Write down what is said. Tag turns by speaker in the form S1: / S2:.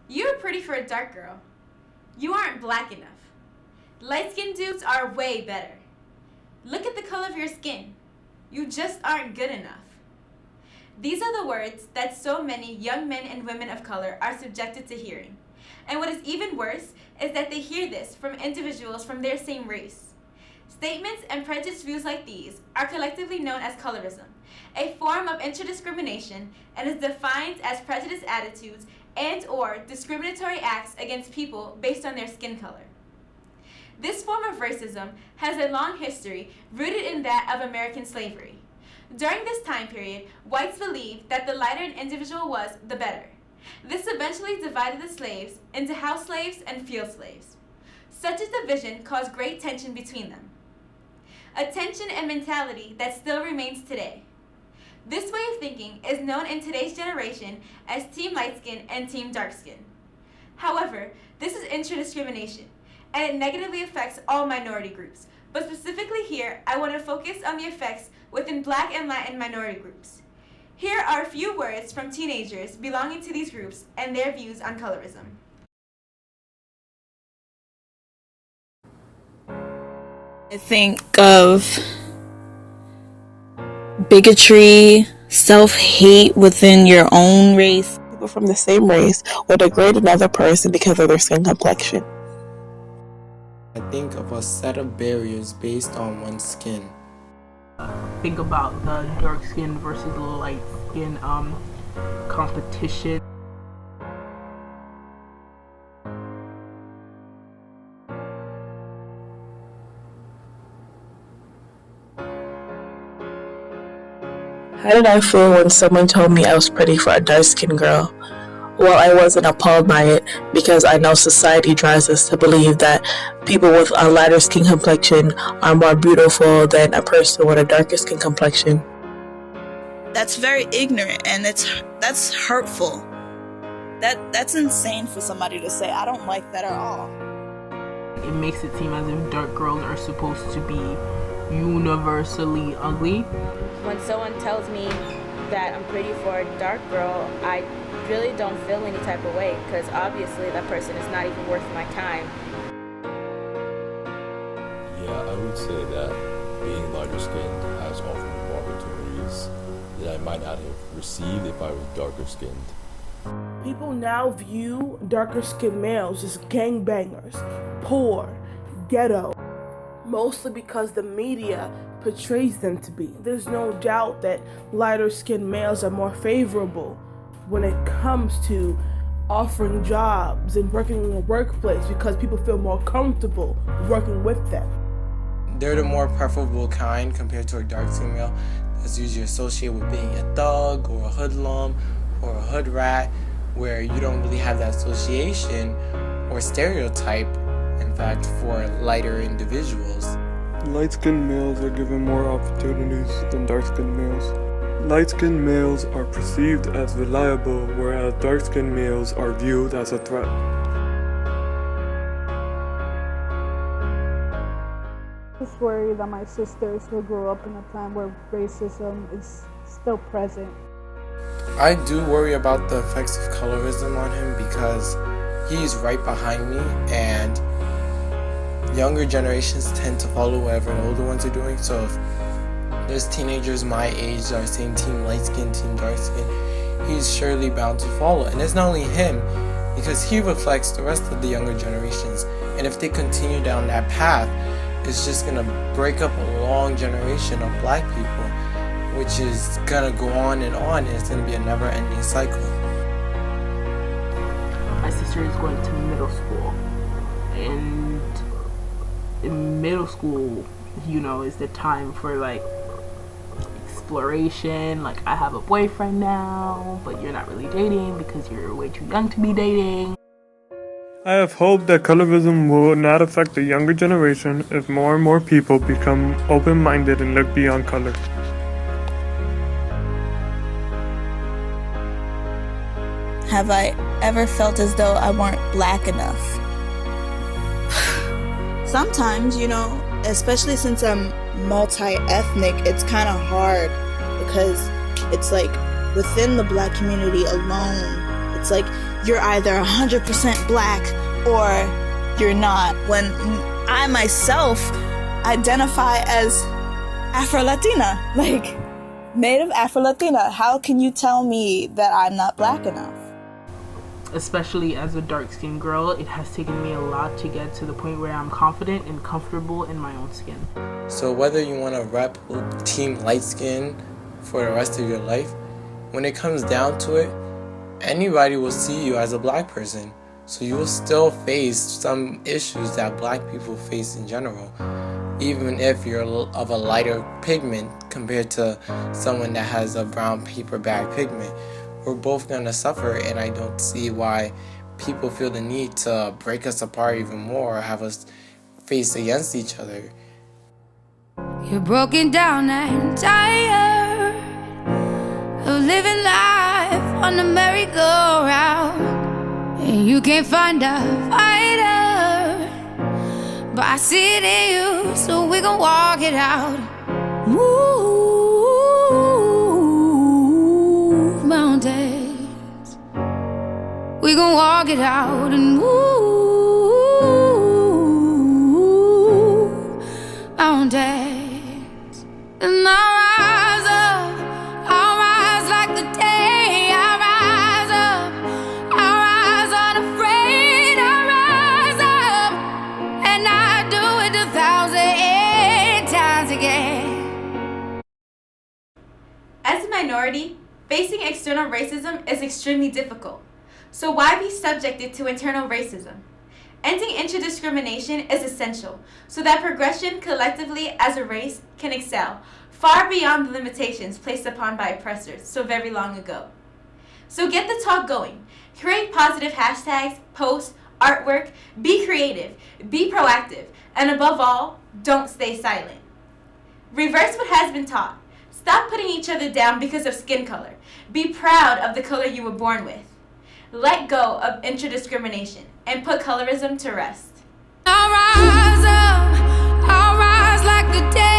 S1: You're pretty for a dark girl. You aren't black enough. Light-skinned dudes are way better. Look at the color of your skin. You just aren't good enough. These are the words that so many young men and women of color are subjected to hearing. And what is even worse is that they hear this from individuals from their same race. Statements and prejudiced views like these are collectively known as colorism, a form of interdiscrimination, and is defined as prejudiced attitudes and/or discriminatory acts against people based on their skin color. This form of racism has a long history rooted in that of American slavery. During this time period, whites believed that the lighter an individual was, the better. This eventually divided the slaves into house slaves and field slaves. Such a division caused great tension between them. A tension and mentality that still remains today. This way of thinking is known in today's generation as Team Light Skin and Team Dark Skin. However, this is interdiscrimination, and it negatively affects all minority groups. But specifically here, I want to focus on the effects within Black and Latin minority groups. Here are a few words from teenagers belonging to these groups and their views on colorism.
S2: I think of bigotry, self-hate within your own race.
S3: People from the same race will degrade another person because of their skin complexion.
S4: I think of a set of barriers based on one's skin.
S5: Think about the dark skin versus light skin competition.
S3: How did I feel when someone told me I was pretty for a dark-skinned girl? Well, I wasn't appalled by it because I know society drives us to believe that people with a lighter skin complexion are more beautiful than a person with a darker skin complexion.
S2: That's very ignorant, and that's hurtful. That's insane for somebody to say. I don't like that at all.
S5: It makes it seem as if dark girls are supposed to be universally ugly.
S6: When someone tells me that I'm pretty for a dark girl, I really don't feel any type of way because obviously that person is not even worth my time.
S7: Yeah, I would say that being lighter skinned has offered more opportunities that I might not have received if I was darker skinned.
S8: People now view darker skinned males as gangbangers, poor, ghetto, mostly because the media portrays them to be. There's no doubt that lighter skinned males are more favorable when it comes to offering jobs and working in the workplace because people feel more comfortable working with them.
S4: They're the more preferable kind compared to a dark-skinned male that's usually associated with being a thug or a hoodlum or a hood rat, where you don't really have that association or stereotype, in fact, for lighter individuals.
S9: Light-skinned males are given more opportunities than dark-skinned males. Light-skinned males are perceived as reliable, whereas dark-skinned males are viewed as a threat.
S10: I just worry that my sisters will grow up in a time where racism is still present.
S4: I do worry about the effects of colorism on him because he's right behind me, and younger generations tend to follow whatever the older ones are doing. So if there's teenagers my age that are saying team light skin, team dark skin, he's surely bound to follow. And it's not only him, because he reflects the rest of the younger generations. And if they continue down that path, it's just gonna break up a long generation of black people, which is gonna go on, and it's gonna be a never-ending cycle.
S5: My sister is going to middle school, and in middle school, is the time for like exploration. Like, I have a boyfriend now, but you're not really dating because you're way too young to be dating.
S9: I have hope that colorism will not affect the younger generation if more and more people become open-minded and look beyond color.
S2: Have I ever felt as though I weren't black enough? Sometimes, especially since I'm multi-ethnic, it's kind of hard because it's like within the black community alone, it's like you're either 100% black or you're not. When I myself identify as Afro-Latina, like Native Afro-Latina, how can you tell me that I'm not black enough?
S5: Especially as a dark-skinned girl, it has taken me a lot to get to the point where I'm confident and comfortable in my own skin.
S4: So whether you want to rep team light skin for the rest of your life, when it comes down to it, anybody will see you as a black person. So you will still face some issues that black people face in general, even if you're of a lighter pigment compared to someone that has a brown paper bag pigment. We're both going to suffer, and I don't see why people feel the need to break us apart even more or have us face against each other.
S11: You're broken down and tired of living life on the merry-go-round, and you can't find a fighter, but I see it in you, so we gon' walk it out. Move mountains, we gon' walk it out and move mountains. And I'll rise like the day. I'll rise up, I'll rise unafraid. I'll rise up, and I do it 1,000 times again.
S1: As a minority, facing external racism is extremely difficult. So why be subjected to internal racism? Ending intra-discrimination is essential so that progression collectively as a race can excel far beyond the limitations placed upon by oppressors so very long ago. So get the talk going. Create positive hashtags, posts, artwork, be creative, be proactive, and above all, don't stay silent. Reverse what has been taught. Stop putting each other down because of skin color. Be proud of the color you were born with. Let go of intra-discrimination and put colorism to rest.
S11: I'll rise up, I'll rise like the day.